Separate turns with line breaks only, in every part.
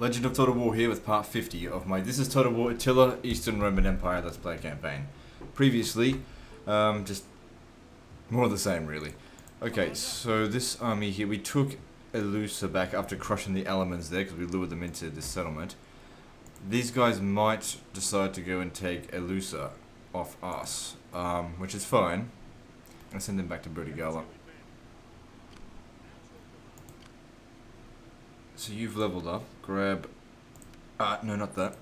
Legend of Total War here with part 50 of my This is Total War Attila Eastern Roman Empire Let's Play campaign. Previously, just more of the same really. Okay, so this army here, we took Elusa back after crushing the elements there because we lured them into this settlement. These guys might decide to go and take Elusa off us, which is fine. I'll send them back to Burdigala. So you've leveled up. Grab... no, not that.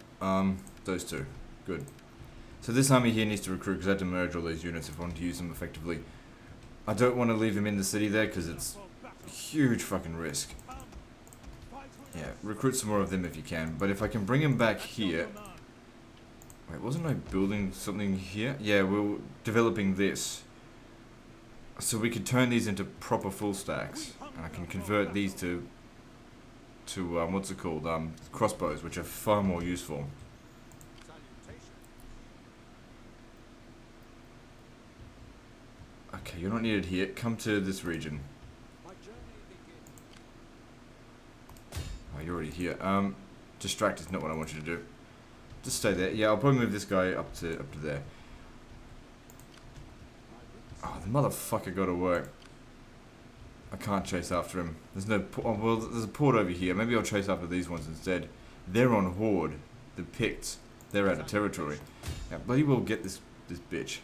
Those two. Good. So this army here needs to recruit because I had to merge all these units if I want to use them effectively. I don't want to leave them in the city there because it's a huge fucking risk. Yeah, recruit some more of them if you can. But if I can bring them back here... Wait, wasn't I building something here? Yeah, we're developing this. So we could turn these into proper full stacks. And I can convert these to what's it called? Crossbows, which are far more useful. Okay, you're not needed here. Come to this region. Oh, you're already here. Distract is not what I want you to do. Just stay there. Yeah, I'll probably move this guy up to there. Oh, the motherfucker got to work. I can't chase after him. There's no... Oh, well, there's a port over here. Maybe I'll chase after these ones instead. They're on Horde. The Picts. They're out of territory. Now, bloody well get this bitch.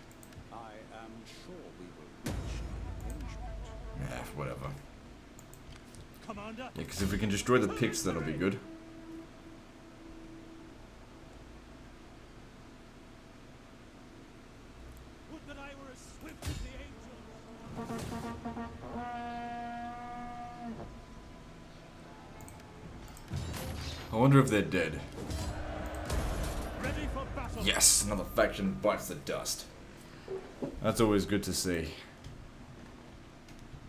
I am sure we will reach an arrangement.
Yeah, whatever.
Commander?
Yeah, because if we can destroy the Picts, that'll be good.
Would that I were as swift as the angels.
I wonder if they're dead.
Ready for battle.
Yes, another faction bites the dust. That's always good to see.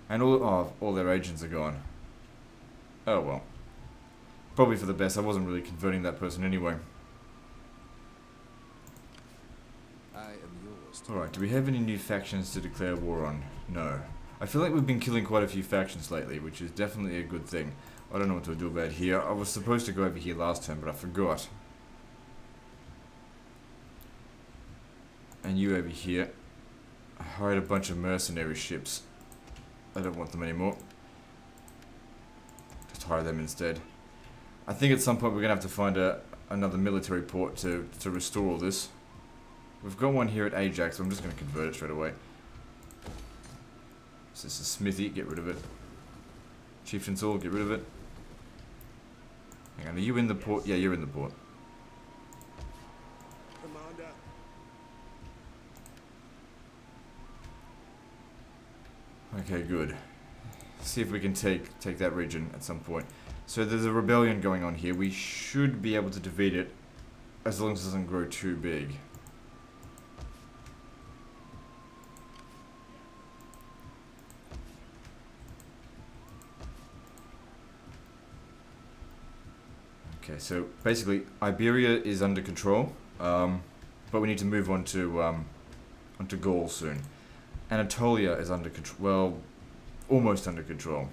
And all their agents are gone. Oh well. Probably for the best. I wasn't really converting that person anyway.
I am yours.
Alright, do we have any new factions to declare war on? No. I feel like we've been killing quite a few factions lately, which is definitely a good thing. I don't know what to do about here. I was supposed to go over here last time, but I forgot. And you over here. I hired a bunch of mercenary ships. I don't want them anymore. Just hire them instead. I think at some point we're going to have to find another military port to restore all this. We've got one here at Ajax, so I'm just going to convert it straight away. So this is Smithy, get rid of it. Chieftain's Hall, get rid of it. Hang on, are you in the port? Yeah, you're in the port.
Commander.
Okay, good. See if we can take that region at some point. So there's a rebellion going on here. We should be able to defeat it as long as it doesn't grow too big. Okay, so basically Iberia is under control, but we need to move on to onto Gaul soon. Anatolia is under control, well, almost under control.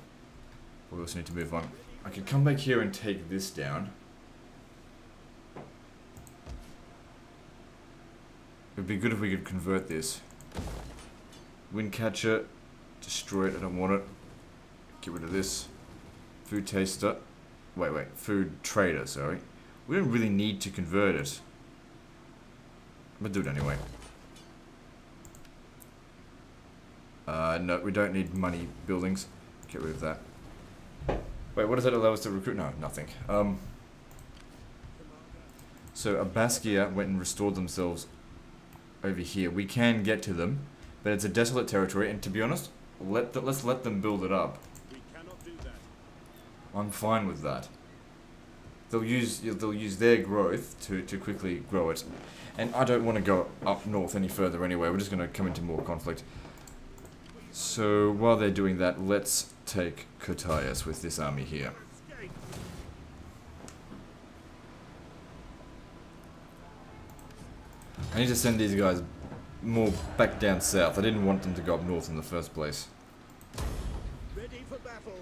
We also need to move on. I could come back here and take this down. It would be good if we could convert this. Windcatcher, destroy it, I don't want it. Get rid of this. Food taster. Wait, food trader, sorry. We don't really need to convert it. I'm gonna do it anyway. No, we don't need money buildings. Get rid of that. Wait, what does that allow us to recruit? No, nothing. So Abaskia went and restored themselves over here. We can get to them, but it's a desolate territory, and to be honest, let's let them build it up.
We cannot do that.
I'm fine with that. They'll use their growth to quickly grow it, and I don't want to go up north any further anyway. We're just going to come into more conflict. So while they're doing that, let's take Kotias with this army here. I need to send these guys more back down south. I didn't want them to go up north in the first place.
Ready for battle.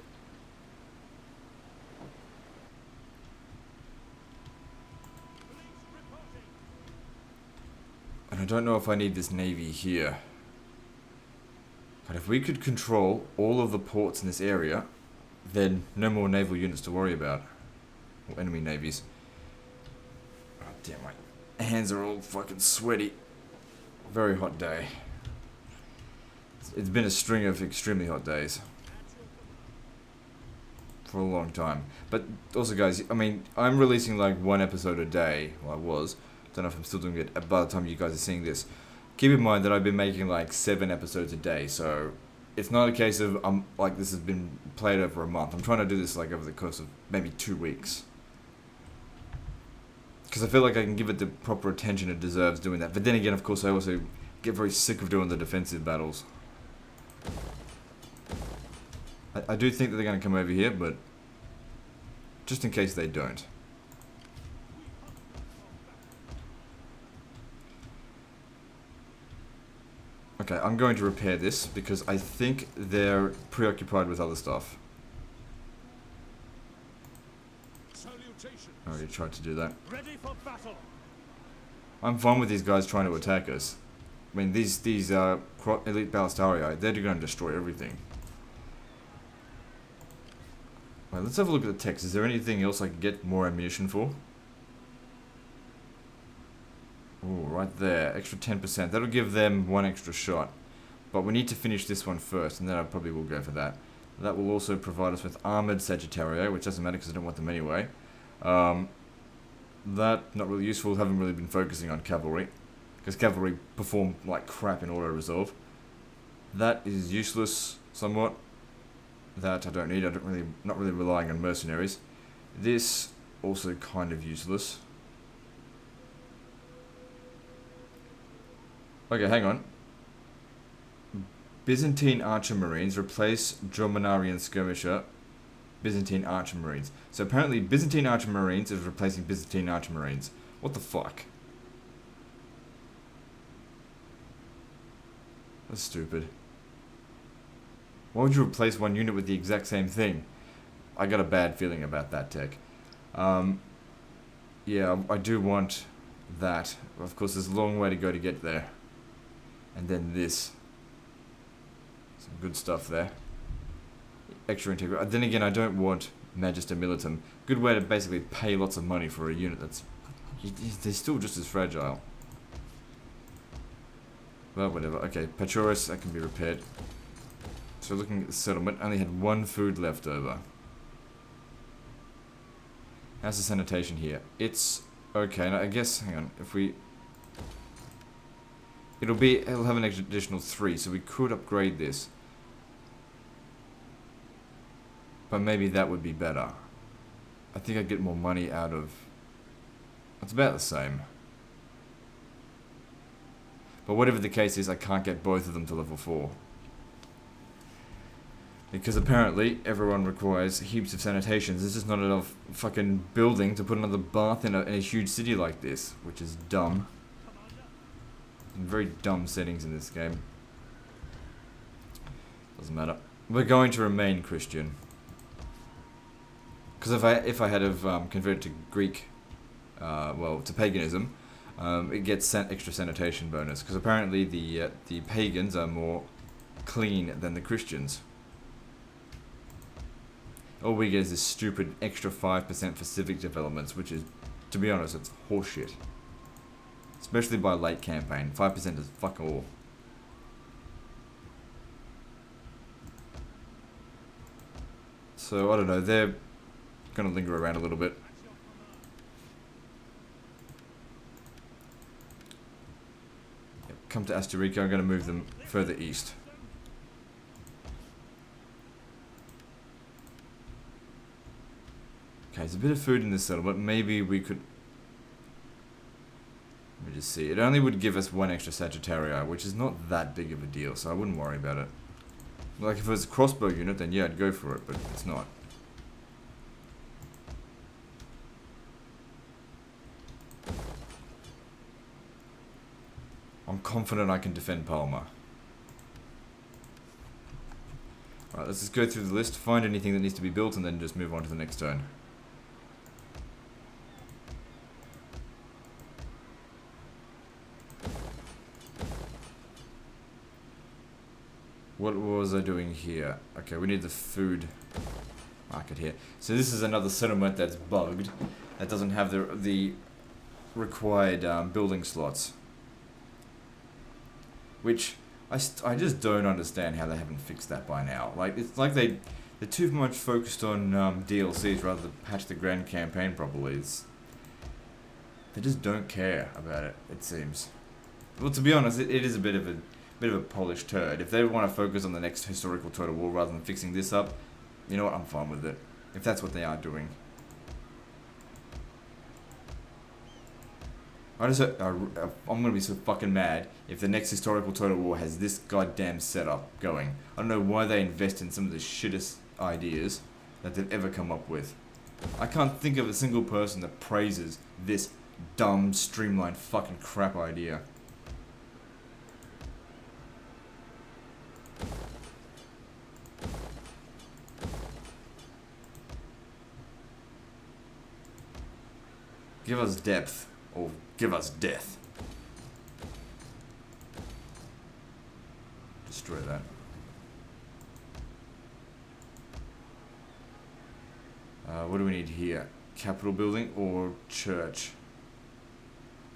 don't know if I need this navy here. But if we could control all of the ports in this area, then no more naval units to worry about. Or enemy navies. Oh, damn, my hands are all fucking sweaty. Very hot day. It's been a string of extremely hot days. For a long time. But also, guys, I mean, I'm releasing like one episode a day. Well, I was. Don't know if I'm still doing it by the time you guys are seeing this. Keep in mind that I've been making like 7 episodes a day, so it's not a case of like this has been played over a month. I'm trying to do this like over the course of maybe 2 weeks. Because I feel like I can give it the proper attention it deserves doing that. But then again, of course, I also get very sick of doing the defensive battles. I do think that they're going to come over here, but just in case they don't. Okay, I'm going to repair this because I think they're preoccupied with other stuff. I already tried to do that.
Ready for battle.
I'm fine with these guys trying to attack us. I mean, these elite ballistarii, they're going to destroy everything. Right, let's have a look at the text. Is there anything else I can get more ammunition for? Ooh, right there. Extra 10%. That'll give them 1 extra shot. But we need to finish this one first, and then I probably will go for that. That will also provide us with armoured Sagittarii, which doesn't matter because I don't want them anyway. That, not really useful. Haven't really been focusing on cavalry. Because cavalry perform like crap in auto-resolve. That is useless, somewhat. That I don't need. Not really relying on mercenaries. This, also kind of useless. Okay, hang on. Byzantine Archer Marines replace Dromanarian Skirmisher Byzantine Archer Marines. So apparently Byzantine Archer Marines is replacing Byzantine Archer Marines. What the fuck? That's stupid. Why would you replace one unit with the exact same thing? I got a bad feeling about that tech. Yeah, I do want that. Of course, there's a long way to go to get there. And then this. Some good stuff there. Extra integral. Then again, I don't want Magister Militum. Good way to basically pay lots of money for a unit that's... They're still just as fragile. Well, whatever. Okay, Pachoris, that can be repaired. So looking at the settlement, only had 1 food left over. How's the sanitation here? It's okay. Now I guess, hang on, if we... It'll have an additional 3, so we could upgrade this. But maybe that would be better. I think I'd get more money out of... It's about the same. But whatever the case is, I can't get both of them to level 4. Because apparently, everyone requires heaps of sanitations. There's just not enough fucking building to put another bath in a huge city like this. Which is dumb. Very dumb settings in this game. Doesn't matter. We're going to remain Christian. Because if I had have converted to Greek, well, to paganism, it gets extra sanitation bonus. Because apparently the pagans are more clean than the Christians. All we get is this stupid extra 5% for civic developments, which is, to be honest, it's horseshit. Especially by late campaign. 5% is fuck all. So, I don't know, they're gonna linger around a little bit. Yep, come to Asturica, I'm gonna move them further east. Okay, there's a bit of food in this settlement. Maybe we could... Let me just see. It only would give us 1 extra Sagittarii, which is not that big of a deal, so I wouldn't worry about it. Like, if it was a crossbow unit, then yeah, I'd go for it, but it's not. I'm confident I can defend Palma. Alright, let's just go through the list, find anything that needs to be built, and then just move on to the next turn. What was I doing here? Okay, we need the food market here. So this is another settlement that's bugged. That doesn't have the required building slots. Which, I just don't understand how they haven't fixed that by now. Like, it's like they're too much focused on DLCs rather than patch the grand campaign properly. They just don't care about it, it seems. Well, to be honest, it is a bit of a polished turd. If they want to focus on the next historical Total War rather than fixing this up, you know what, I'm fine with it. If that's what they are doing. I'm gonna be so fucking mad if the next historical Total War has this goddamn setup going. I don't know why they invest in some of the shittest ideas that they've ever come up with. I can't think of a single person that praises this dumb, streamlined fucking crap idea. Give us depth, or give us death. Destroy that. What do we need here? Capitol building or church?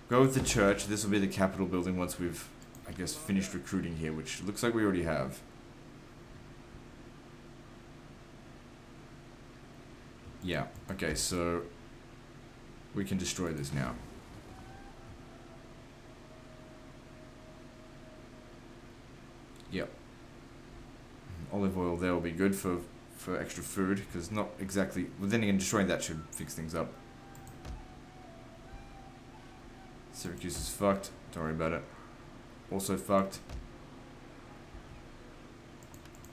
Go with the church. This will be the Capitol building once we've, I guess, finished recruiting here, which looks like we already have. Yeah, okay, so we can destroy this now. Yep. Olive oil there will be good for extra food, because not exactly... Well, then again, destroying that should fix things up. Syracuse is fucked. Don't worry about it. Also fucked.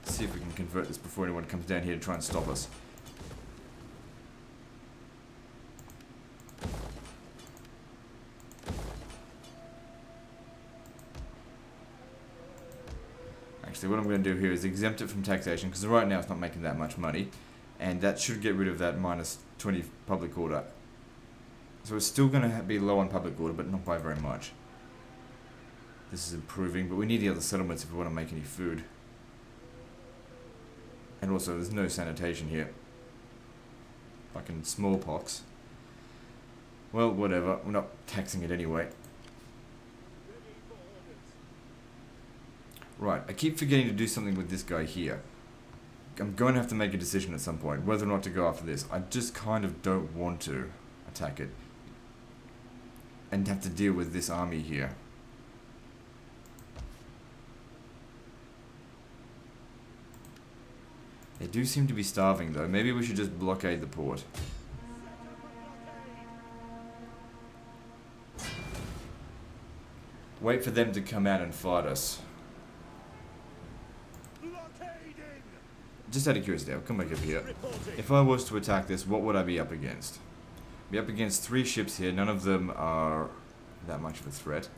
Let's see if we can convert this before anyone comes down here to try and stop us. Actually, what I'm going to do here is exempt it from taxation, because right now it's not making that much money, and that should get rid of that minus 20 public order. So it's still going to be low on public order, but not by very much. This is improving, but we need the other settlements if we want to make any food. And also, there's no sanitation here. Fucking smallpox. Well, whatever. We're not taxing it anyway. Right, I keep forgetting to do something with this guy here. I'm going to have to make a decision at some point, whether or not to go after this. I just kind of don't want to attack it. And have to deal with this army here. They do seem to be starving though. Maybe we should just blockade the port. Wait for them to come out and fight us. Just out of curiosity, I'll come back up here. If I was to attack this, what would I be up against? Be up against 3 ships here. None of them are that much of a threat.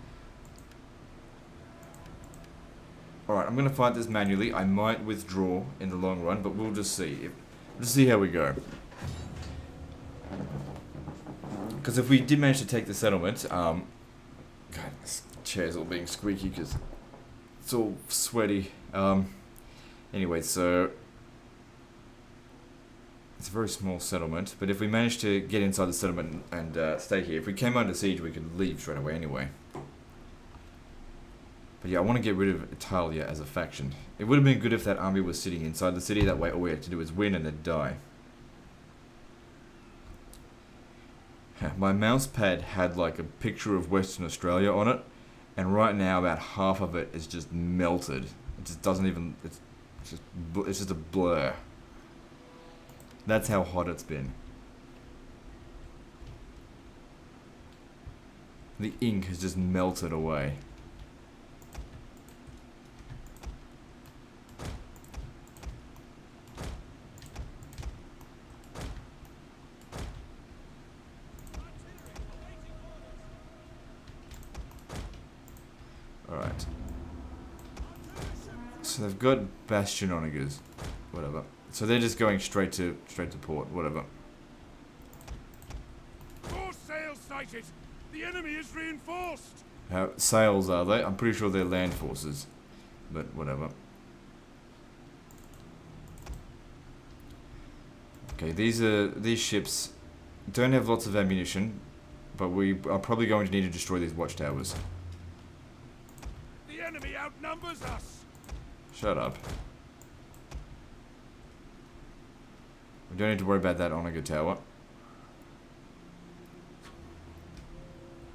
Alright, I'm going to fight this manually. I might withdraw in the long run, but we'll just see. Let's see how we go. Because if we did manage to take the settlement, God, this chair's all being squeaky because it's all sweaty. Anyway, so it's a very small settlement, but if we manage to get inside the settlement and stay here, if we came under siege, we could leave straight away anyway. But yeah, I want to get rid of Attila as a faction. It would have been good if that army was sitting inside the city, that way all we had to do is win and then die. My mouse pad had like a picture of Western Australia on it, and right now about half of it is just melted. It just doesn't even... It's just a blur. That's how hot it's been. The ink has just melted away. Alright. So they've got bastion onagers. Whatever. So they're just going straight to port, whatever.
More sails sighted! The enemy is reinforced!
How sails are they? I'm pretty sure they're land forces. But whatever. Okay, these ships don't have lots of ammunition, but we are probably going to need to destroy these watchtowers.
The enemy outnumbers us.
Shut up. We don't need to worry about that Onaga tower.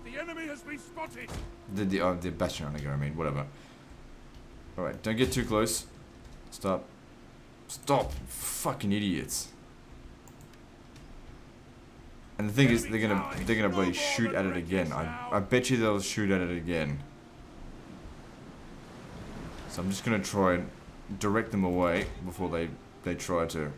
The enemy has been spotted.
The Bastion Onaga, I mean, whatever. Alright, don't get too close. Stop. Stop, fucking idiots. And the thing is, they're gonna bloody shoot at it again. I bet you they'll shoot at it again. So I'm just gonna try and direct them away before they try to.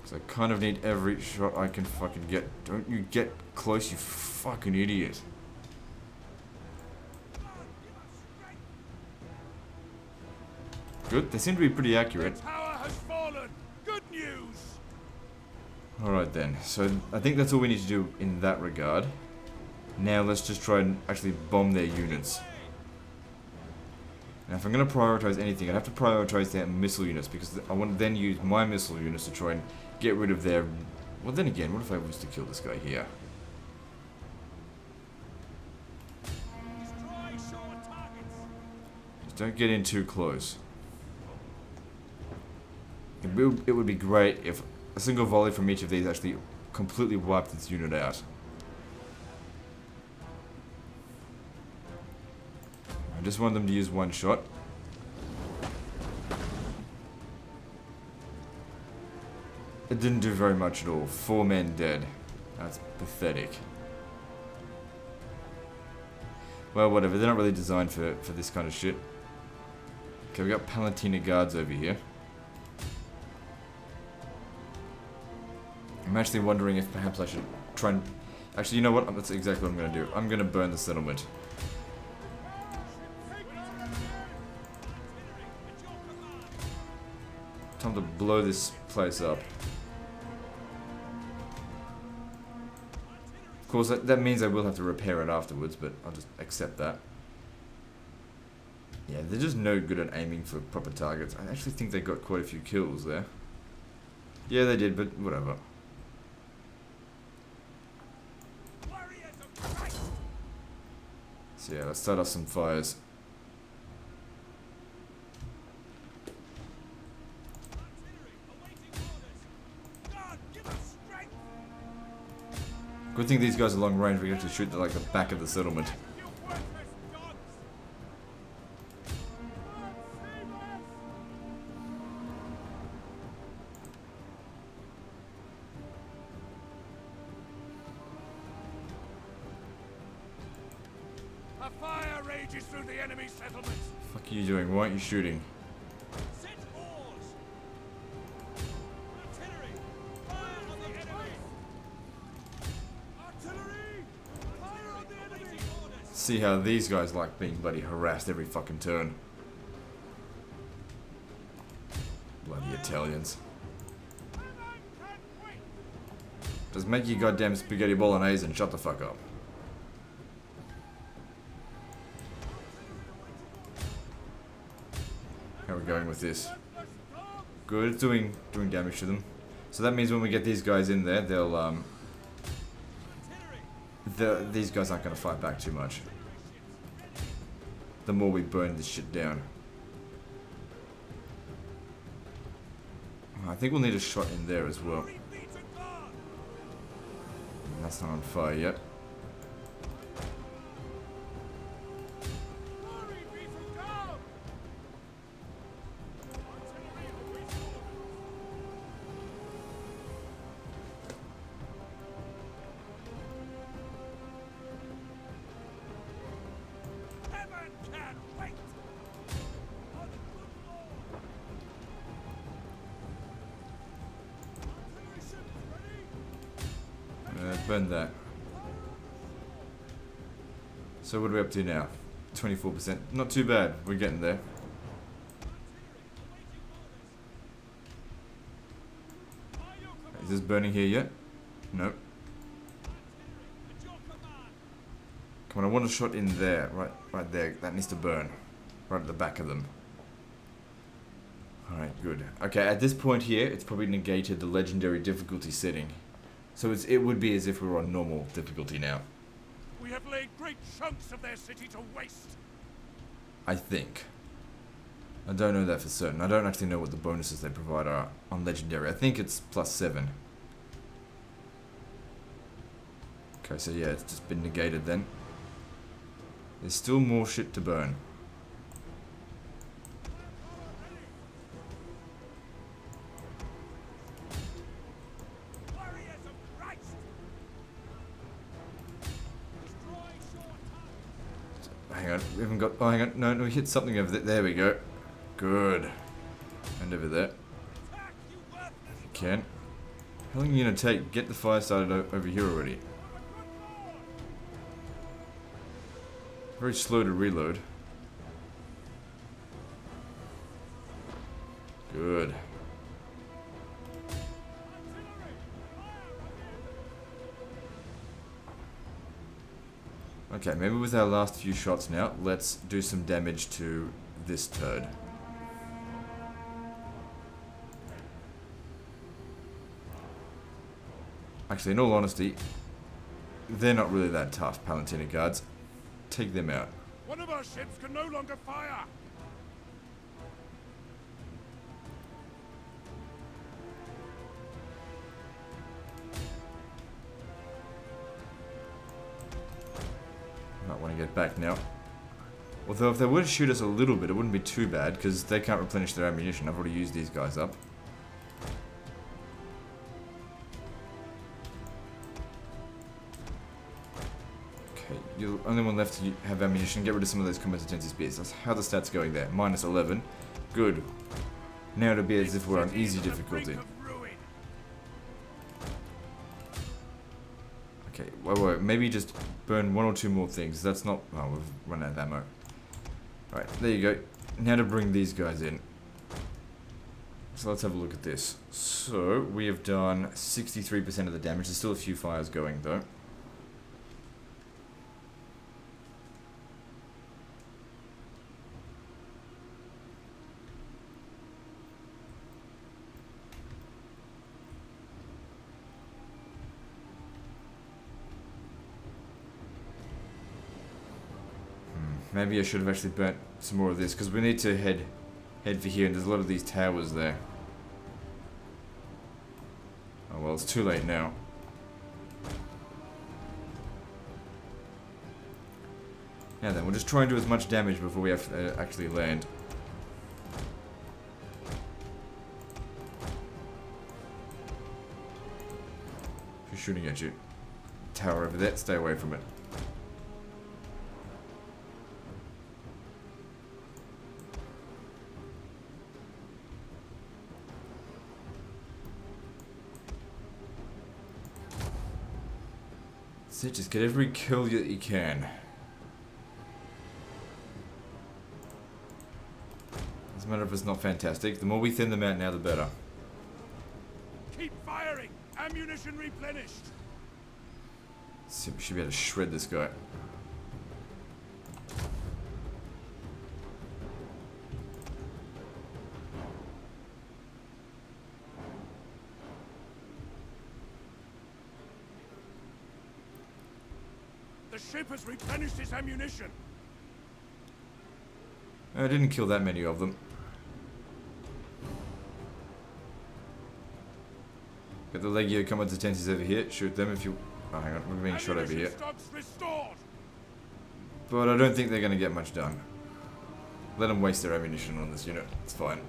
Because I kind of need every shot I can fucking get. Don't you get close, you fucking idiot. Good, they seem to be pretty accurate.
The tower has fallen. Good news.
Alright then, so I think that's all we need to do in that regard. Now let's just try and actually bomb their units. Now if I'm going to prioritize anything, I have to prioritize their missile units, because I want to then use my missile units to try and get rid of their... Well then again, what if I was to kill this guy here? Just don't get in too close. It would be great if a single volley from each of these actually completely wiped this unit out. I just want them to use one shot. It didn't do very much at all. 4 men dead. That's pathetic. Well, whatever. They're not really designed for this kind of shit. Okay, we got Palatina guards over here. I'm actually wondering if perhaps I should try and... Actually, you know what? That's exactly what I'm going to do. I'm going to burn the settlement. Time to blow this place up. Of course, that means I will have to repair it afterwards, but I'll just accept that. Yeah, they're just no good at aiming for proper targets. I actually think they got quite a few kills there. Yeah, they did, but whatever. So yeah, let's start off some fires. Good thing these guys are long range, we can actually shoot like the back of the settlement.
A fire rages through the enemy settlements.
Fuck are you doing? Why aren't you shooting?
Set oars. Artillery, fire on the enemy. Artillery, fire on the enemy.
See how these guys like being bloody harassed every fucking turn. Bloody Italians. Just make your goddamn spaghetti bolognese and shut the fuck up. How are we going with this? Good, it's doing damage to them. So that means when we get these guys in there, they'll these guys aren't going to fight back too much. The more we burn this shit down. I think we'll need a shot in there as well. That's not on fire yet. Burn that. So what are we up to now? 24%. Not too bad. We're getting there. Is this burning here yet? Nope. Come on, I want a shot in there, right there. That needs to burn, right at the back of them. All right, good. Okay, at this point here, it's probably negated the legendary difficulty setting, so it would be as if we were on normal difficulty now.
We have laid great chunks of their city to waste.
I think. I don't know that for certain. I don't actually know what the bonuses they provide are on legendary. I think it's +7. Okay, so yeah, it's just been negated then. There's still more shit to burn.
Warriors of Christ! Destroy short
Hang on, we haven't got... Oh, hang on. No, we hit something over there. There we go. Good. And over there.
attack, you worthless!
If you can. How long are you going to take? Get the fire started over here already. Very slow to reload. Good. Okay, maybe with our last few shots now, let's do some damage to this turd. Actually, in all honesty, they're not really that tough, Palantina guards. Take them out.
One of our ships can no longer fire!
Might want to get back now. Although if they were to shoot us a little bit, it wouldn't be too bad, because they can't replenish their ammunition. I've already used these guys up. Okay, you're the only one left to have ammunition. Get rid of some of those competency spears. That's how the stats going there. -11. Good. Now it'll be as if we're on easy difficulty. Okay, wait, maybe just burn 1 or 2 more things. That's not... Oh, we've run out of ammo. Alright, there you go. Now to bring these guys in. So let's have a look at this. So, we have done 63% of the damage. There's still a few fires going, though. Maybe I should have actually burnt some more of this, because we need to head for here, and there's a lot of these towers there. Oh well, it's too late now. Now then, we'll just try and do as much damage before we have to actually land. Who's shooting at you? Tower over there, stay away from it. So just get every kill that you can. Doesn't matter if it's not fantastic. The more we thin them out now, the better.
Keep firing! Ammunition replenished!
So we should be able to shred this guy.
The ship has replenished its ammunition!
I didn't kill that many of them. Got the Legio competencies over here. Shoot them if you... Oh, hang on. We're being shot over here.
Stocks restored.
But I don't think they're going to get much done. Let them waste their ammunition on this unit. It's fine.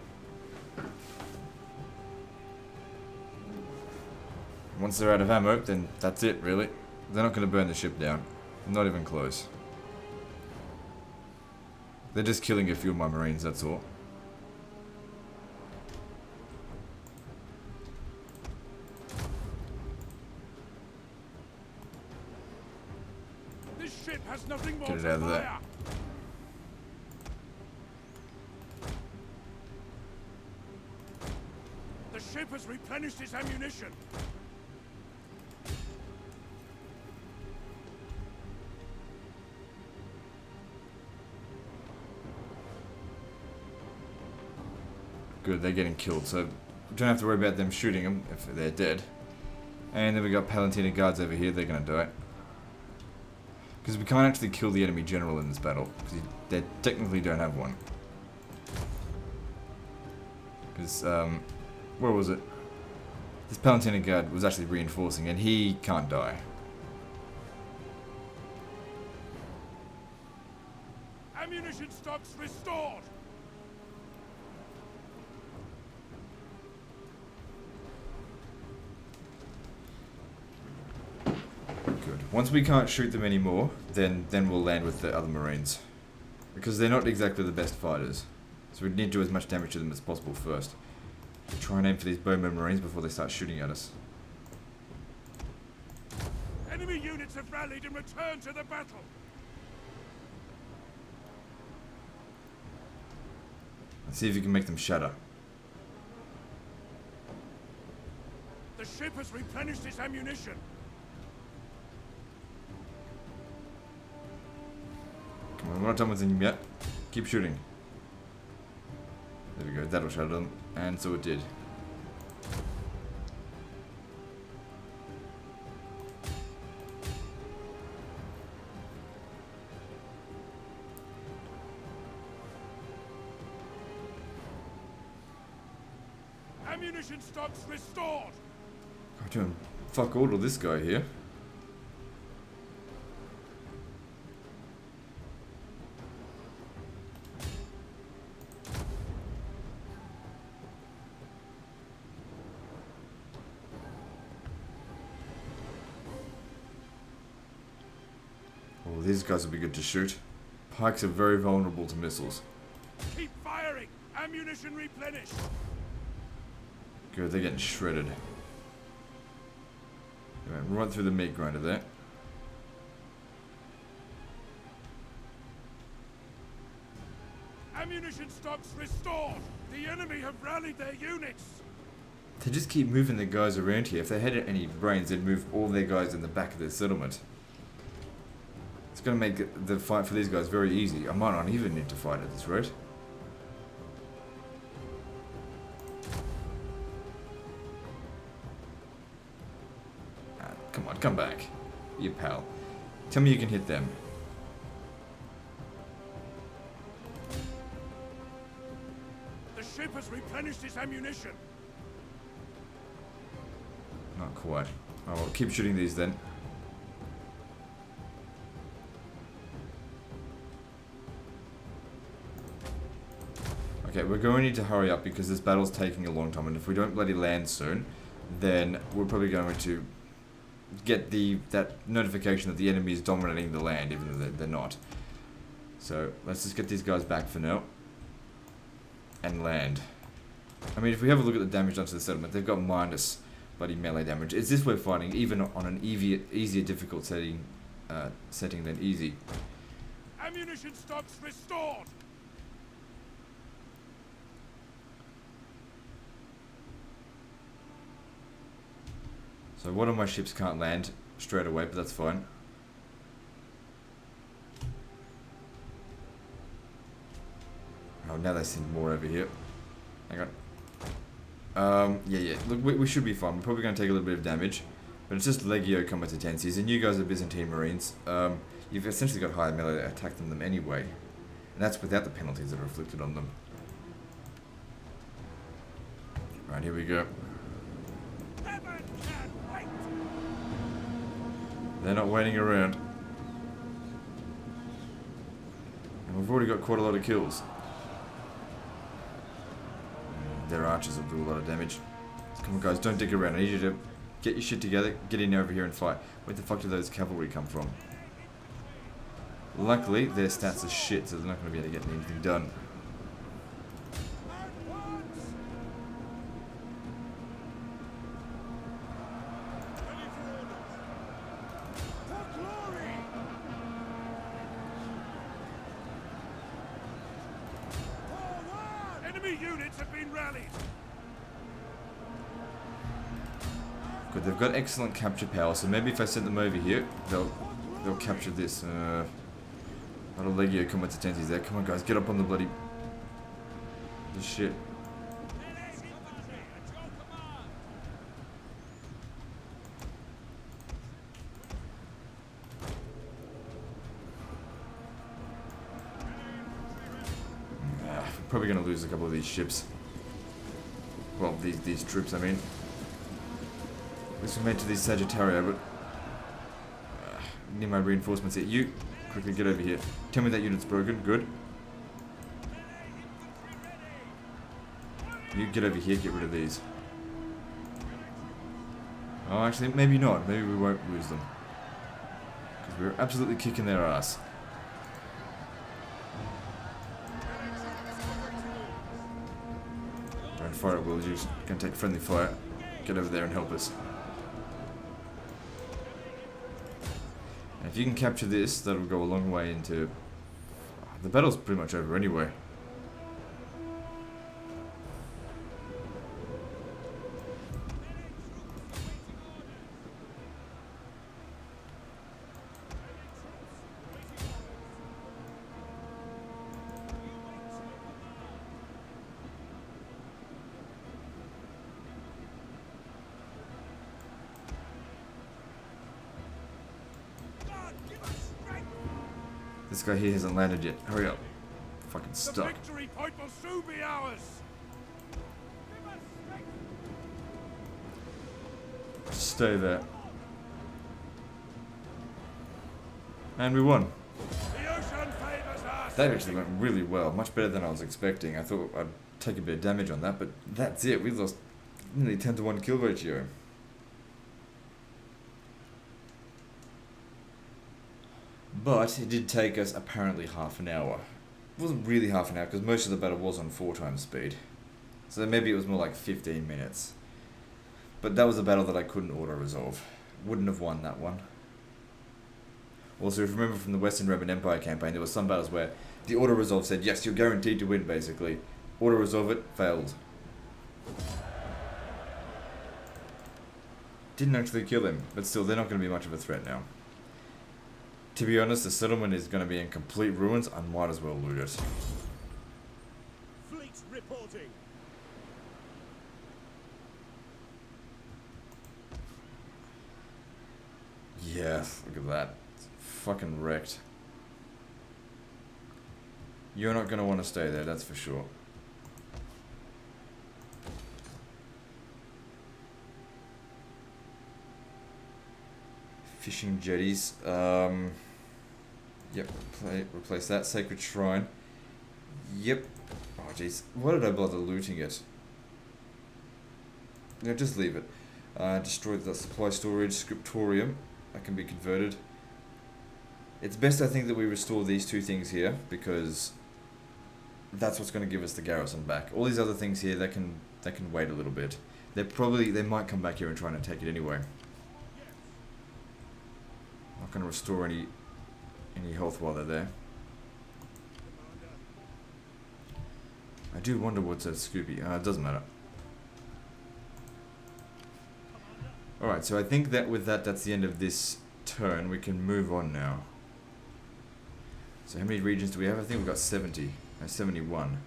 Once they're out of ammo, then that's it, really. They're not going to burn the ship down. Not even close. They're just killing a few of my marines, that's all.
This ship has nothing more
Get it
to
out of there.
fire. The ship has replenished its ammunition.
Good, they're getting killed, so we don't have to worry about them shooting them if they're dead. And then we got Palantina guards over here, they're gonna die. Because we can't actually kill the enemy general in this battle, because they technically don't have one. Because, where was it? This Palantina guard was actually reinforcing, and he can't die.
Ammunition stocks restored.
Good. Once we can't shoot them anymore, then we'll land with the other Marines. Because they're not exactly the best fighters. So we need to do as much damage to them as possible first. Try and aim for these bowman Marines before they start shooting at us.
Enemy units have rallied and returned to the battle.
Let's see if you can make them shatter.
The ship has replenished its ammunition.
Come on, we're not done with them yet. Keep shooting. There we go, that'll shatter them. And so it did.
Ammunition stocks restored.
I'm doing fuck all to this guy here. Oh, these guys will be good to shoot. Pikes are very vulnerable to missiles.
Keep firing. Ammunition replenished.
Good, they're getting shredded. They went right through the meat grinder there.
Ammunition stocks restored. The enemy have rallied their units.
They just keep moving the guys around here. If they had any brains, they'd move all their guys in the back of their settlement. It's going to make the fight for these guys very easy. I might not even need to fight at this rate. Come on, come back. You pal. Tell me you can hit them.
The ship has replenished its ammunition.
Not quite. Oh well, keep shooting these then. Okay, we're going to need to hurry up because this battle's taking a long time, and if we don't bloody land soon, then we're probably going to get that notification that the enemy is dominating the land, even though they're not. So let's just get these guys back for now and land. I mean, if we have a look at the damage done to the settlement, they've got minus bloody melee damage. Is this we're fighting even on an easier difficult setting than easy?
Ammunition stocks restored.
So one of my ships can't land straight away, but that's fine. Oh, now they send more over here. Hang on. Yeah. Look, we should be fine. We're probably going to take a little bit of damage, but it's just Legio Combatenses, and you guys are Byzantine Marines. You've essentially got higher melee attack than them anyway, and that's without the penalties that are inflicted on them. Right, here we go. They're not waiting around. And we've already got quite a lot of kills. Their archers will do a lot of damage. Come on guys, don't dig around. I need you to get your shit together, get in over here and fight. Where the fuck do those cavalry come from? Luckily, their stats are shit, so they're not going to be able to get anything done.
Units have been rallied.
Good, they've got excellent capture power, so maybe if I send them over here, they'll capture this. Not a Legio Combatenses there. Come on guys, get up on the bloody... this shit. Probably going to lose a couple of these ships. Well, these troops, I mean. This was made to these Sagittaria, but... need my reinforcements here. You, quickly get over here. Tell me that unit's broken. Good. You get over here, get rid of these. Oh, actually, maybe not. Maybe we won't lose them. Because we're absolutely kicking their ass. Alright, fire at will. You're just going to take friendly fire. Get over there and help us. And if you can capture this, that'll go a long way into... The battle's pretty much over anyway. This guy here hasn't landed yet. Hurry up. Fucking stuck.
The victory point will soon be ours.
Stay there. And we won.
The ocean favors us.
That actually went really well. Much better than I was expecting. I thought I'd take a bit of damage on that, but that's it. We lost nearly 10 to 1 kill ratio. But it did take us apparently half an hour. It wasn't really half an hour because most of the battle was on 4 times speed. So maybe it was more like 15 minutes. But that was a battle that I couldn't auto-resolve. Wouldn't have won that one. Also, if you remember from the Western Roman Empire campaign, there were some battles where the auto-resolve said, yes, you're guaranteed to win, basically. Auto-resolve it, failed. Didn't actually kill him, but still, they're not going to be much of a threat now. To be honest, the settlement is going to be in complete ruins. I might as well loot it.
Fleet reporting.
Yeah, look at that. It's fucking wrecked. You're not going to want to stay there, that's for sure. Fishing jetties. Yep, replace that. Sacred Shrine. Yep. Oh, jeez. Why did I bother looting it? No, just leave it. Destroy the supply storage. Scriptorium. That can be converted. It's best, I think, that we restore these 2 things here, because that's what's going to give us the garrison back. All these other things here, they can wait a little bit. They might come back here and try and take it anyway. Not going to restore any health while they're there. I do wonder what's at Scooby. It doesn't matter. Alright, so I think that with that's the end of this turn. We can move on now. So how many regions do we have? I think we've got 70. 71. Alright,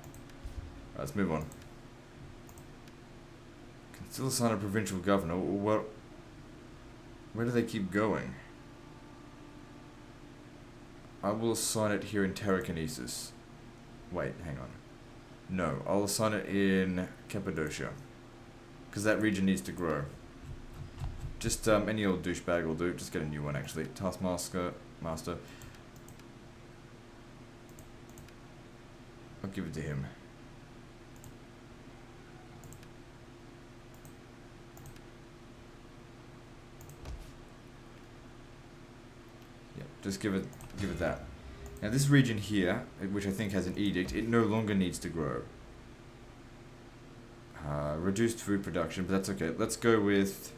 let's move on. Can still assign a provincial governor. Where do they keep going? I will assign it here in Tarraconensis. Wait, hang on. No, I'll assign it in Cappadocia. Because that region needs to grow. Just any old douchebag will do. Just get a new one, actually. Taskmaster. Master. I'll give it to him. Yep, just give it that. Now this region here, which I think has an edict, it no longer needs to grow. Reduced food production, but that's okay. Let's go with...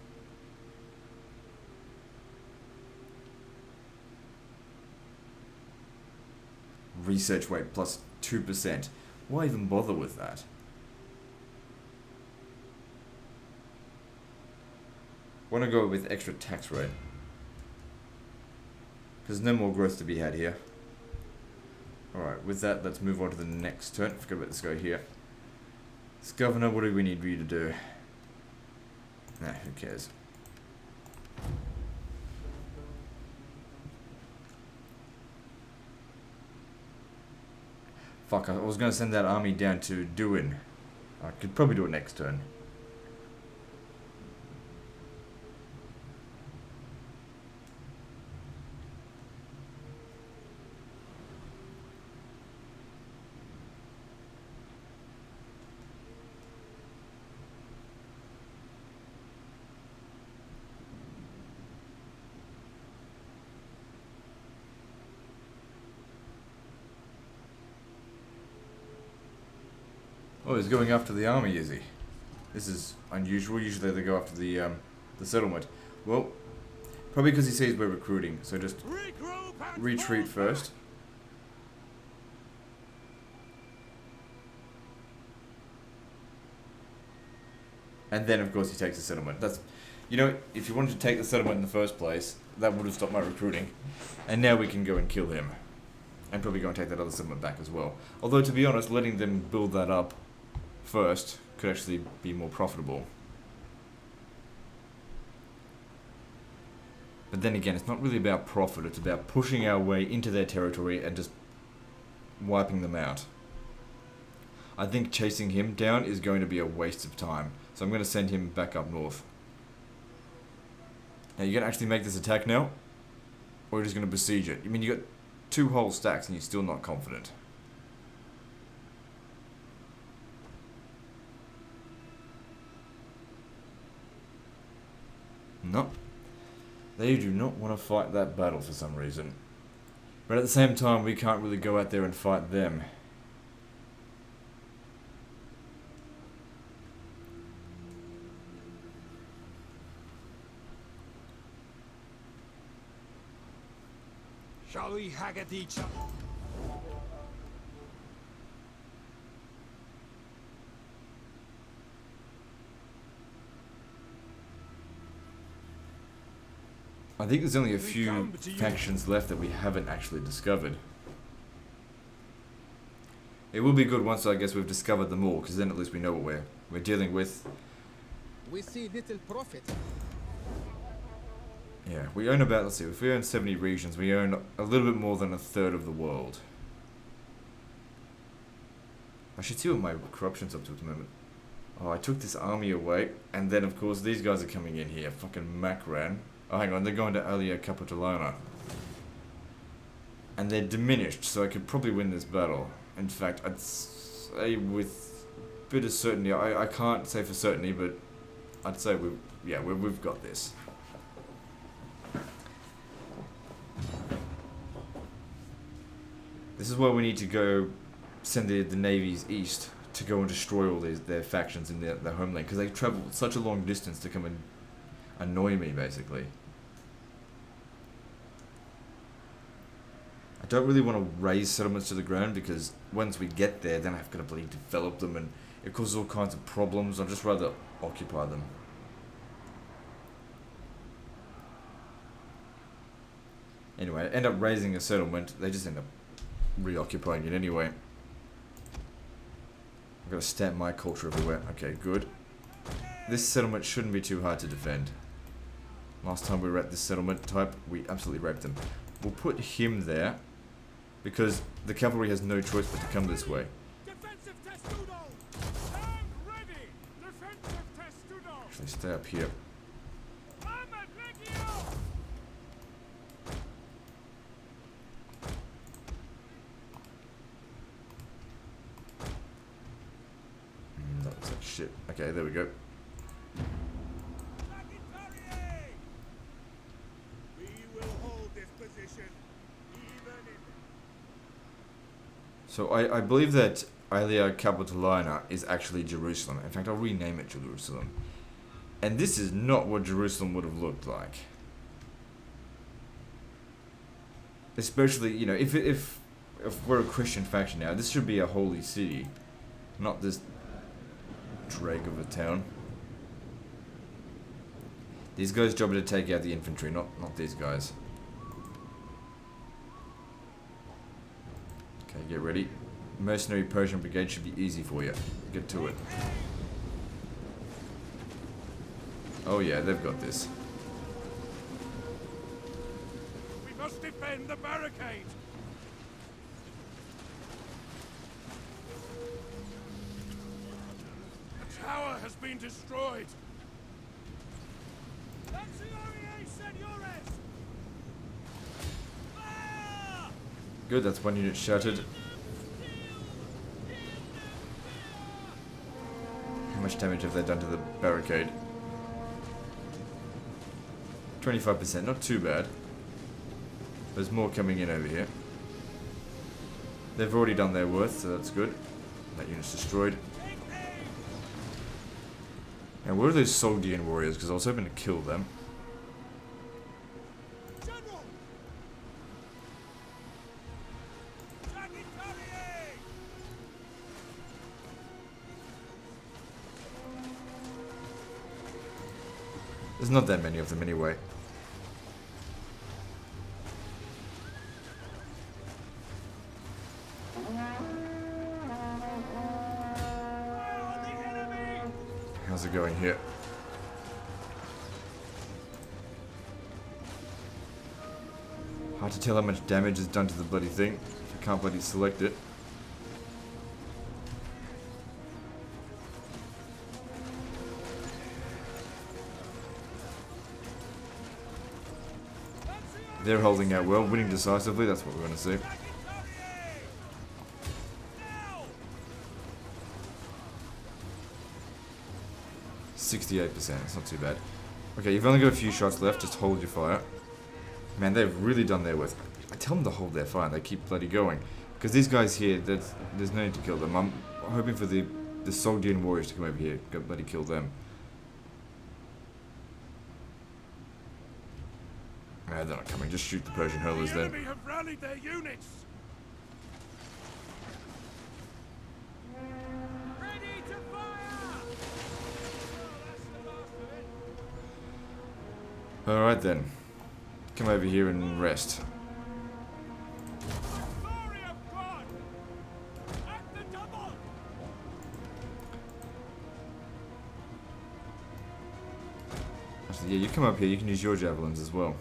research weight plus 2%. Why even bother with that? Want to go with extra tax rate. Because no more growth to be had here. Alright, with that, let's move on to the next turn. Forget about this guy here. This governor, what do we need you to do? Nah, who cares? Fuck, I was going to send that army down to Duin. I could probably do it next turn. Oh, he's going after the army, is he? This is unusual. Usually they go after the settlement. Well, probably because he sees we're recruiting. So just retreat first. And then, of course, he takes the settlement. That's, you know, if you wanted to take the settlement in the first place, that would have stopped my recruiting. And now we can go and kill him. And probably go and take that other settlement back as well. Although, to be honest, letting them build that up first could actually be more profitable. But then again, it's not really about profit, it's about pushing our way into their territory and just wiping them out. I think chasing him down is going to be a waste of time, so I'm going to send him back up north. Now, you're going to actually make this attack now? Or you're just going to besiege it? I mean, you got 2 whole stacks and you're still not confident. No. They do not want to fight that battle for some reason. But at the same time, we can't really go out there and fight them.
Shall we hag at each other?
I think there's only a few factions left that we haven't actually discovered. It will be good once I guess we've discovered them all, because then at least we know what we're dealing with.
We see little profit.
Yeah, we own about, let's see, if we own 70 regions, we own a little bit more than a third of the world. I should see what my corruption's up to at the moment. Oh, I took this army away, and then of course these guys are coming in here, fucking Macran. Oh, hang on, they're going to Attila Capitolana. And they're diminished, so I could probably win this battle. In fact, I'd say with a bit of certainty, I can't say for certainty, but I'd say we've got this. This is why we need to go send the navies east to go and destroy all their factions in their homeland, because they travel such a long distance to come and annoy me, basically. I don't really want to raise settlements to the ground, because once we get there, then I've got to bloody develop them, and it causes all kinds of problems. I'd just rather occupy them. Anyway, I end up raising a settlement, they just end up reoccupying it anyway. I've got to stamp my culture everywhere. Okay, good. This settlement shouldn't be too hard to defend. Last time we were at this settlement type, we absolutely raped them. We'll put him there, because the cavalry has no choice but to come this way.
Defensive testudo! Stand ready! Defensive testudo!
Actually, stay up here.
Armored legio!
That looks like shit. Okay, there we go.
Sagittarius! We will hold this position, even in...
So I believe that Attila Capitolina is actually Jerusalem. In fact, I'll rename it Jerusalem. And this is not what Jerusalem would have looked like. Especially, you know, if we're a Christian faction now, this should be a holy city, not this drag of a town. These guys' job is to take out the infantry, not these guys. Okay, get ready. Mercenary Persian Brigade should be easy for you. Get to it. Oh yeah, they've got this.
We must defend the barricade! tower has been destroyed.
Good, that's one unit shattered. How much damage have they done to the barricade? 25%, not too bad. There's more coming in over here. They've already done their worth, so that's good. That unit's destroyed. Now, where are those Soldian warriors? Because I was hoping to kill them. There's not that many of them anyway. How's it going here? Hard to tell how much damage is done to the bloody thing. I can't bloody select it. They're holding out well, winning decisively, that's what we're going to see. %68%, it's not too bad. Okay, you've only got a few shots left, just hold your fire. Man, they've really done their worst. I tell them to hold their fire and they keep bloody going. Because these guys here, there's no need to kill them. I'm hoping for the Soldian warriors to come over here, go bloody kill them. Nah, they're not coming. Just shoot the Persian hurlers
The
then.
enemy have rallied their units. Ready to fire!
Alright then. Come over here and rest.
Glory of God! At the double!
Actually, yeah, you come up here. You can use your javelins as well.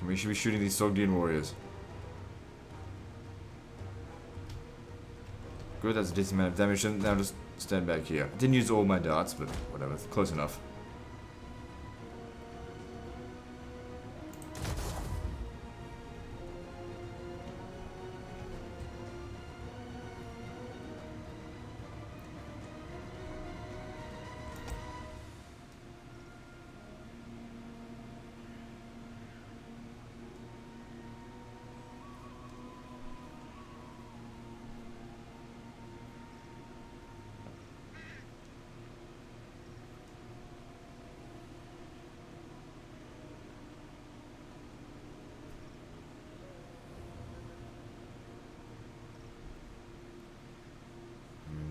We should be shooting these Sogdian warriors. Good, that's a decent amount of damage. Now just stand back here. I didn't use all my darts, but whatever, it's close enough.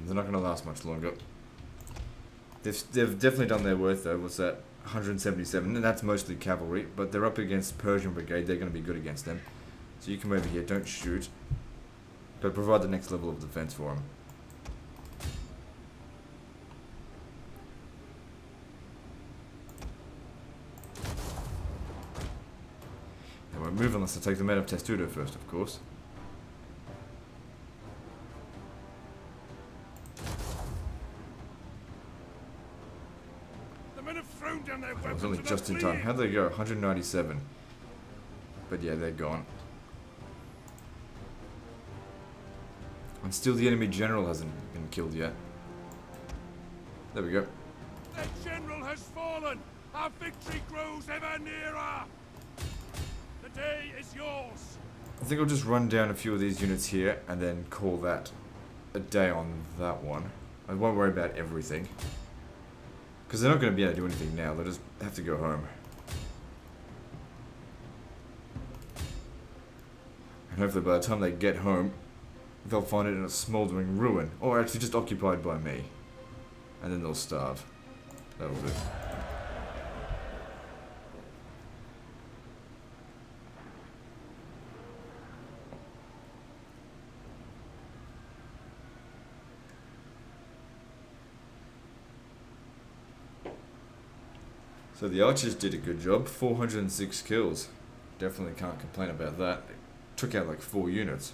They're not going to last much longer. They've definitely done their worth though. What's that? 177, and that's mostly cavalry, but they're up against Persian Brigade. They're going to be good against them. So you come over here, don't shoot, but provide the next level of defense for them. They won't move unless I take them out of Testudo first, of course. It was only just in time. How'd they go? 197. But yeah, they're gone. And still the enemy general hasn't been killed yet. There we go.
The general has fallen! Our victory grows ever nearer! The day is yours!
I think I'll just run down a few of these units here and then call that a day on that one. I won't worry about everything. Because they're not going to be able to do anything now, they'll just have to go home. And hopefully by the time they get home, they'll find it in a smouldering ruin. Or actually just occupied by me. And then they'll starve. That'll do. So the archers did a good job, 406 kills. Definitely can't complain about that. It took out like 4 units.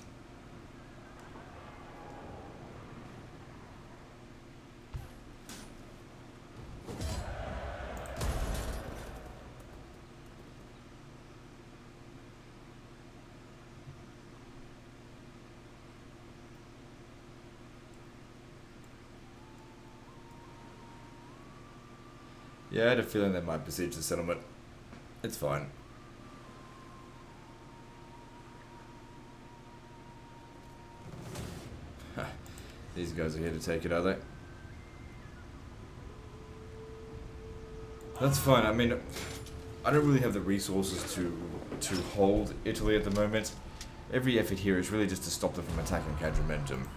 Yeah, I had a feeling they might besiege the settlement. It's fine. These guys are here to take it, are they? That's fine. I mean, I don't really have the resources to hold Italy at the moment. Every effort here is really just to stop them from attacking Cadrimentum.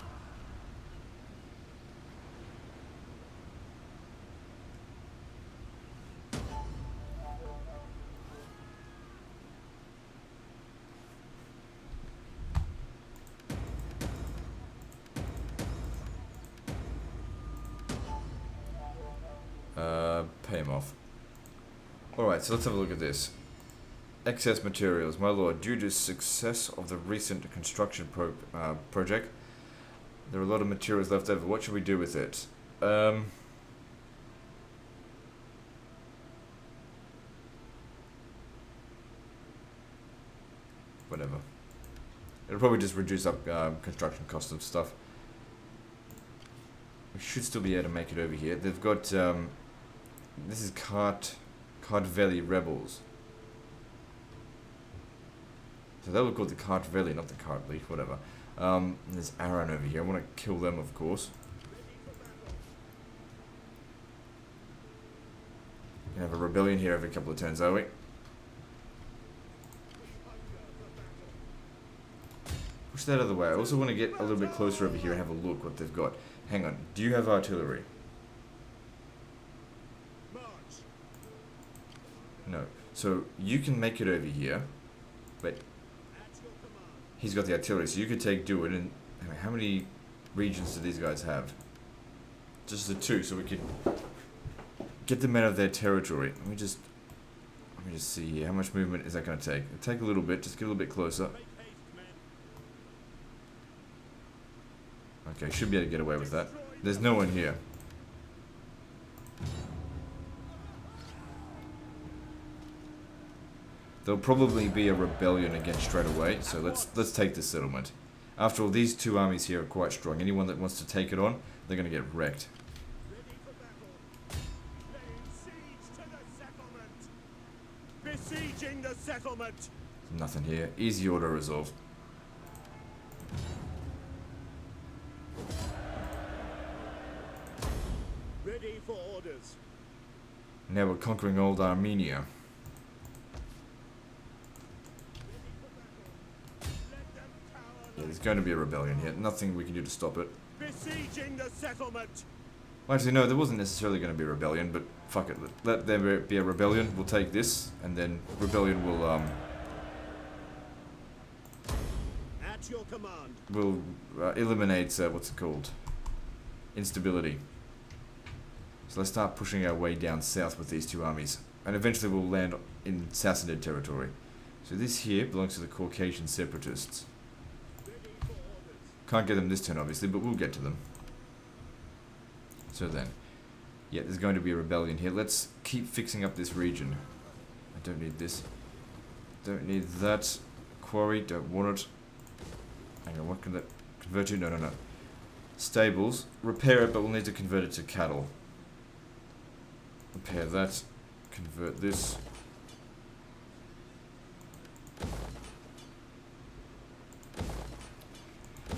Pay him off. Alright, so let's have a look at this. Excess materials. My lord, due to success of the recent construction project, there are a lot of materials left over. What should we do with it? Whatever. It'll probably just reduce up construction costs of stuff. We should still be able to make it over here. They've got, this is Cardvelli Rebels. So they were called the Cardvelli, not the Cardleaf, whatever. There's Aaron over here. I want to kill them, of course. We can have a rebellion here every couple of turns, are we? Push that out of the way. I also want to get a little bit closer over here and have a look what they've got. Hang on. Do you have artillery? No. So you can make it over here. Wait. He's got the artillery, so you could take do it. And how many regions do these guys have? Just the 2, so we can get them out of their territory. Let me just see here. How much movement is that going to take? It'll take a little bit. Just get a little bit closer. Okay, should be able to get away with that. There's no one here. There'll probably be a rebellion again straight away, so let's take this settlement. After all, these 2 armies here are quite strong. Anyone that wants to take it on, they're going to get wrecked.
Besieging the settlement.
Nothing here. Easy auto resolve.
Ready for orders.
Now we're conquering old Armenia. Yeah, there's going to be a rebellion here. Nothing we can do to stop it.
Besieging the settlement.
Well, actually, no, there wasn't necessarily going to be a rebellion, but fuck it. Let there be a rebellion. We'll take this, and then rebellion will,
At your command.
will eliminate, what's it called? Instability. So let's start pushing our way down south with these 2 armies. And eventually we'll land in Sassanid territory. So this here belongs to the Caucasian separatists. Can't get them this turn, obviously, but we'll get to them. So then, yeah, there's going to be a rebellion here. Let's keep fixing up this region. I don't need this. Don't need that. Quarry, don't want it. Hang on, what can that convert to? No. Stables. Repair it, but we'll need to convert it to cattle. Repair that. Convert this.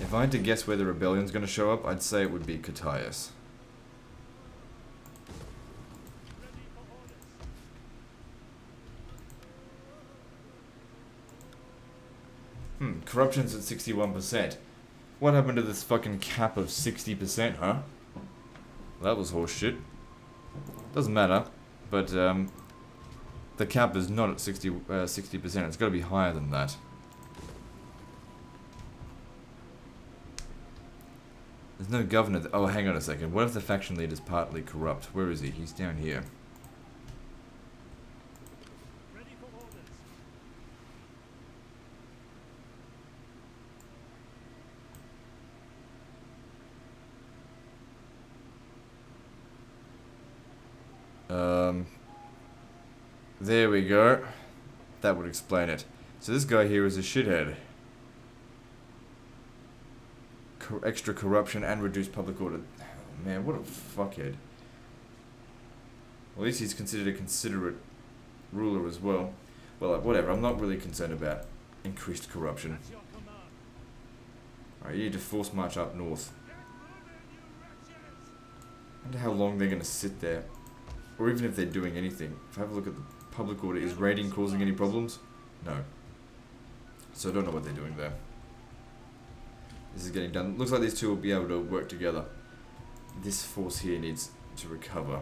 If I had to guess where the rebellion's going to show up, I'd say it would be Catius. Corruption's at 61%. What happened to this fucking cap of 60%, huh? That was horseshit. Doesn't matter, but the cap is not at 60%. It's got to be higher than that. There's no governor. Oh, hang on a second. What if the faction leader's partly corrupt? Where is he? He's down here. There we go. That would explain it. So this guy here is a shithead. Extra corruption and reduced public order. Oh, man, what a fuckhead. Well, at least he's considered a considerate ruler as well. Well, whatever. I'm not really concerned about increased corruption. Alright, you need to force march up north. I wonder how long they're going to sit there. Or even if they're doing anything. If I have a look at the public order, is raiding causing any problems? No. So I don't know what they're doing there. This is getting done. Looks like these two will be able to work together. This force here needs to recover.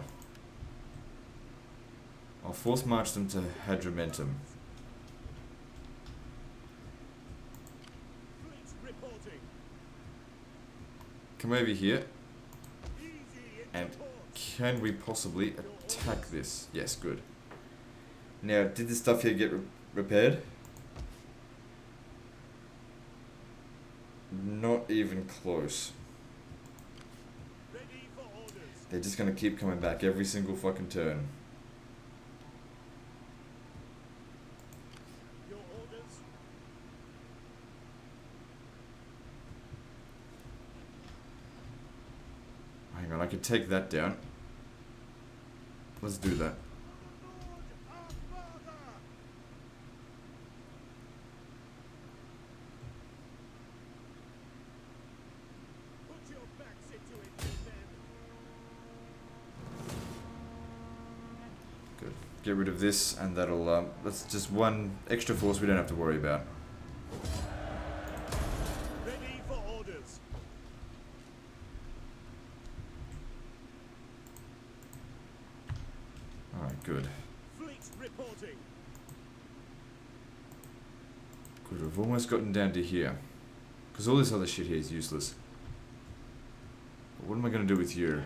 I'll force march them to Hadrumentum. Come over here. And can we possibly attack this? Yes, good. Now, did this stuff here get repaired? Not even close. They're just gonna keep coming back every single fucking turn. Hang on, I could take that down. Let's do that. Good. Get rid of this, and that'll, that's just one extra force we don't have to worry about.
Ready for orders.
Alright, good.
Fleet reporting.
Good, we've almost gotten down to here. Because all this other shit here is useless. But what am I going to do with you?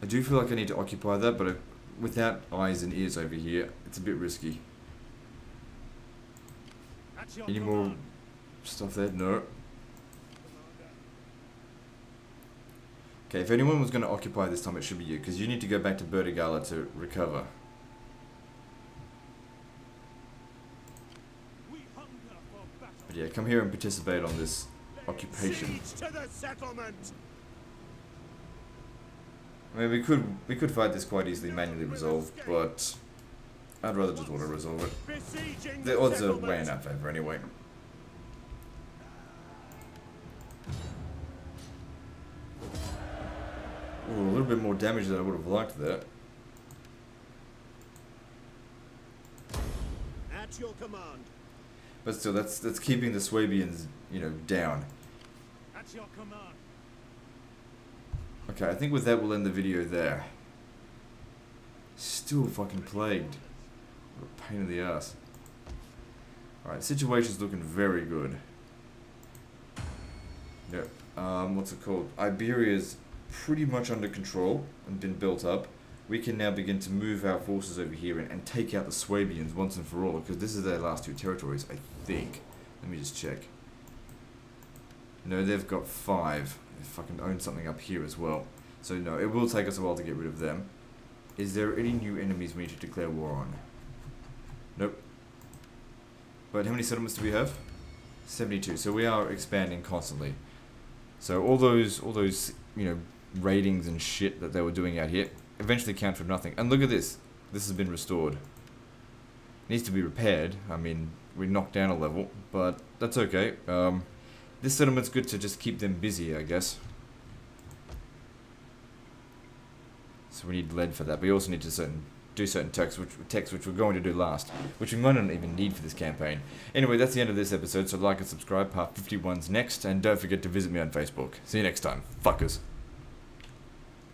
I do feel like I need to occupy that, but without eyes and ears over here, it's a bit risky. Any more stuff there? No. Okay, if anyone was going to occupy this time, it should be you, because you need to go back to Bertigala to recover. But yeah, come here and participate on this occupation. I mean, we could fight this quite easily manually resolved, but I'd rather just auto resolve it. The odds are way in our favor anyway. Ooh, a little bit more damage than I would have liked there.
At your command.
But still, that's keeping the Swabians, you know, down.
At your command.
Okay, I think with that we'll end the video there. Still fucking plagued. What a pain in the ass. Alright, situation's looking very good. Yep. What's it called? Iberia's pretty much under control and been built up. We can now begin to move our forces over here and take out the Swabians once and for all, because this is their last two territories, I think. Let me just check. No, they've got 5. They fucking own something up here as well. So no, it will take us a while to get rid of them. Is there any new enemies we need to declare war on? Nope. But how many settlements do we have? 72. So we are expanding constantly. So all those you know, raidings and shit that they were doing out here eventually count for nothing. And look at this. This has been restored. It needs to be repaired. I mean, we knocked down a level, but that's okay. This settlement's good to just keep them busy, I guess. So we need lead for that. We also need to do certain texts which we're going to do last, which we might not even need for this campaign. Anyway, that's the end of this episode, so like and subscribe. Part 51's next, and don't forget to visit me on Facebook. See you next time, fuckers.